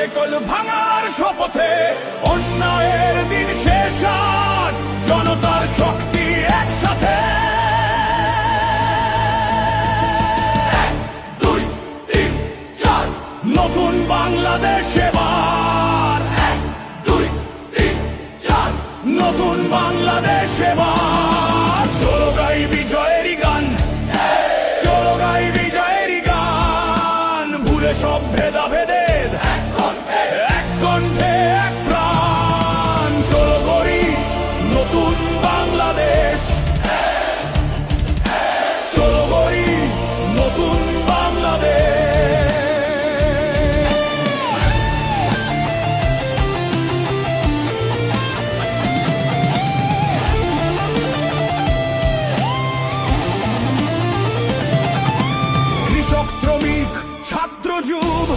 শেকল ভাঙার শপথে অন্যায়ের দিন শেষ আজ জনতার শক্তি একসাথে। 1 2 3 4 নতুন বাংলাদেশ এবার। 1 2 3 4 নতুন বাংলাদেশ এবার। চলো গাই বিজয়েরই গান, চলো গাই বিজয়েরই গান। ভুলে সব ভেদাভেদের এক কণ্ঠে এক প্রাণ। চলো গড়ি নতুন বাংলাদেশ, চলো গড়ি নতুন বাংলাদেশ। কৃষক শ্রমিক ছাত্র যুব